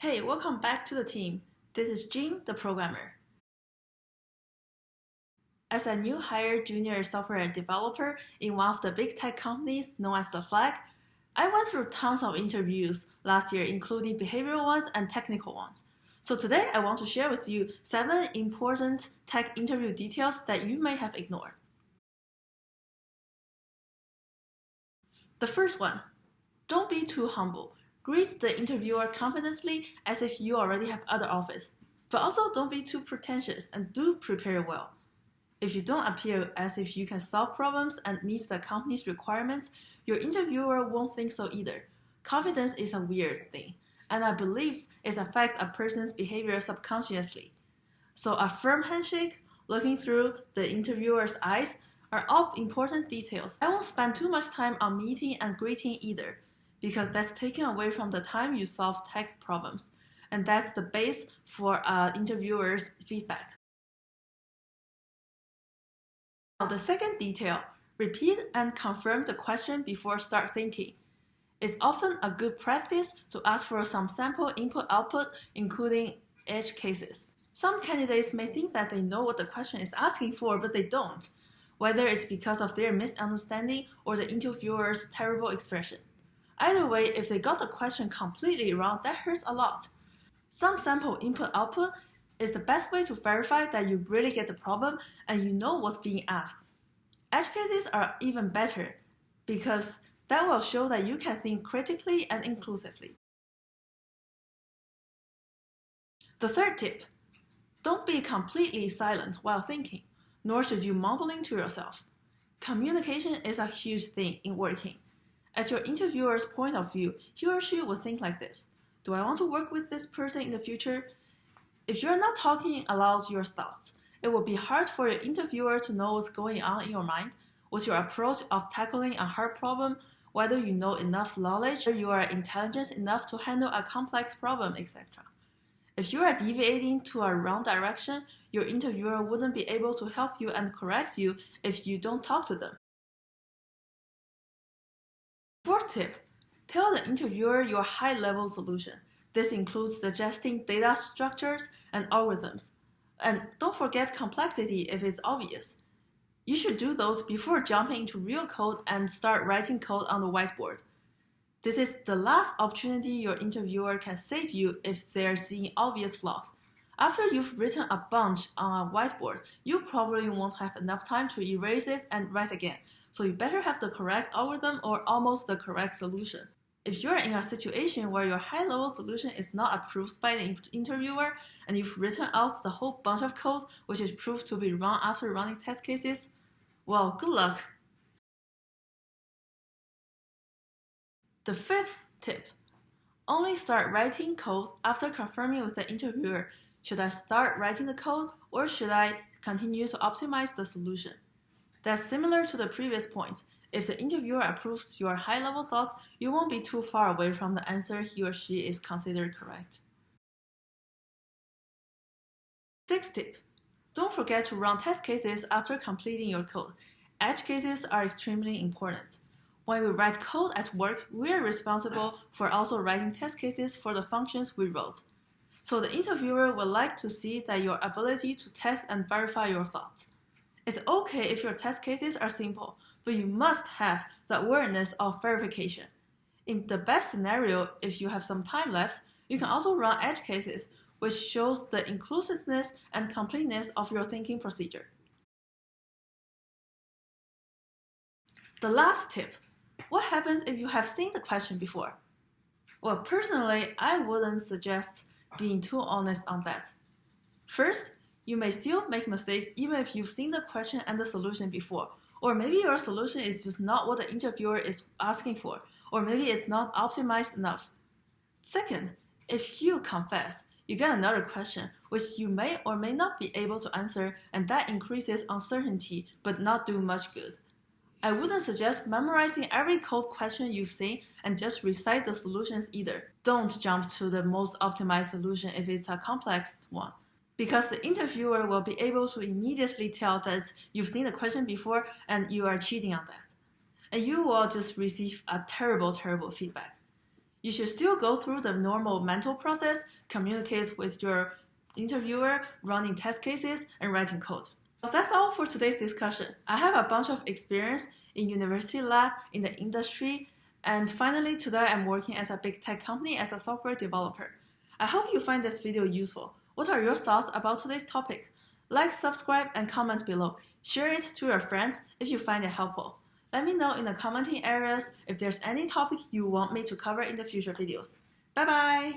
Hey, welcome back to the team. This is Jim, the programmer. As a new hire junior software developer in one of the big tech companies known as the Flag, I went through tons of interviews last year, including behavioral ones and technical ones. So today I want to share with you 7 important tech interview details that you may have ignored. The first one, don't be too humble. Greet the interviewer confidently as if you already have other offers. But also don't be too pretentious and do prepare well. If you don't appear as if you can solve problems and meet the company's requirements, your interviewer won't think so either. Confidence is a weird thing, and I believe it affects a person's behavior subconsciously. So a firm handshake, looking through the interviewer's eyes, are all important details. I won't spend too much time on meeting and greeting either, because that's taken away from the time you solve tech problems, and that's the base for an interviewer's feedback. Now, the second detail, repeat and confirm the question before start thinking. It's often a good practice to ask for some sample input-output, including edge cases. Some candidates may think that they know what the question is asking for, but they don't, whether it's because of their misunderstanding or the interviewer's terrible expression. Either way, if they got the question completely wrong, that hurts a lot. Some sample input-output is the best way to verify that you really get the problem and you know what's being asked. Edge cases are even better because that will show that you can think critically and inclusively. The third tip, don't be completely silent while thinking, nor should you mumbling to yourself. Communication is a huge thing in working. At your interviewer's point of view, he or she will think like this. Do I want to work with this person in the future? If you're not talking aloud your thoughts, it will be hard for your interviewer to know what's going on in your mind, what's your approach of tackling a hard problem, whether you know enough knowledge or you are intelligent enough to handle a complex problem, etc. If you are deviating to a wrong direction, your interviewer wouldn't be able to help you and correct you if you don't talk to them. Fourth tip, tell the interviewer your high-level solution. This includes suggesting data structures and algorithms. And don't forget complexity if it's obvious. You should do those before jumping into real code and start writing code on the whiteboard. This is the last opportunity your interviewer can save you if they're seeing obvious flaws. After you've written a bunch on a whiteboard, you probably won't have enough time to erase it and write again. So you better have the correct algorithm or almost the correct solution. If you're in a situation where your high-level solution is not approved by the interviewer and you've written out the whole bunch of code which is proved to be wrong after running test cases, well, good luck. The fifth tip, only start writing code after confirming with the interviewer, should I start writing the code or should I continue to optimize the solution? That's similar to the previous point. If the interviewer approves your high-level thoughts, you won't be too far away from the answer he or she is considered correct. Sixth tip, don't forget to run test cases after completing your code. Edge cases are extremely important. When we write code at work, we are responsible for also writing test cases for the functions we wrote. So the interviewer would like to see that your ability to test and verify your thoughts. It's okay if your test cases are simple, but you must have the awareness of verification. In the best scenario, if you have some time left, you can also run edge cases, which shows the inclusiveness and completeness of your thinking procedure. The last tip, what happens if you have seen the question before? Well, personally, I wouldn't suggest being too honest on that. First, you may still make mistakes even if you've seen the question and the solution before. Or maybe your solution is just not what the interviewer is asking for, or maybe it's not optimized enough. Second, if you confess, you get another question which you may or may not be able to answer, and that increases uncertainty but not do much good. I wouldn't suggest memorizing every code question you've seen and just recite the solutions either. Don't jump to the most optimized solution if it's a complex one, because the interviewer will be able to immediately tell that you've seen the question before and you are cheating on that. And you will just receive a terrible feedback. You should still go through the normal mental process, communicate with your interviewer, running test cases, and writing code. Well, that's all for today's discussion. I have a bunch of experience in university lab, in the industry, and finally today I'm working at a big tech company as a software developer. I hope you find this video useful. What are your thoughts about today's topic? Like, subscribe, and comment below. Share it to your friends if you find it helpful. Let me know in the commenting areas if there's any topic you want me to cover in the future videos. Bye bye!